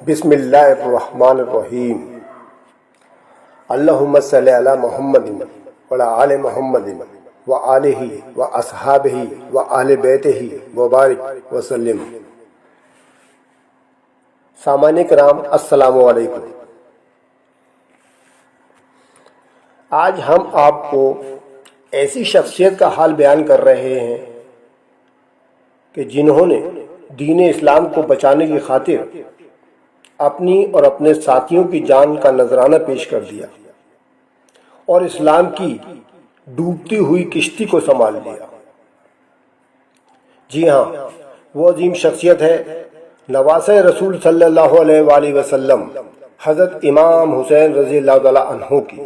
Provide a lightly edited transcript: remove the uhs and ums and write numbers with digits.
بسم اللہ الرحمن الرحیم اللہم صلی علی محمد وعلی آل محمد وآلہ واصحابہ وآل بیتہ وبارک وسلم۔ سامعین کرام السلام علیکم۔ آج ہم آپ کو ایسی شخصیت کا حال بیان کر رہے ہیں کہ جنہوں نے دین اسلام کو بچانے کی خاطر اپنی اور اپنے ساتھیوں کی جان کا نذرانہ پیش کر دیا اور اسلام کی ڈوبتی ہوئی کشتی کو سنبھال لیا۔ جی ہاں، وہ عظیم شخصیت ہے نواسۂ رسول صلی اللہ علیہ وآلہ وسلم حضرت امام حسین رضی اللہ تعالیٰ عنہ کی۔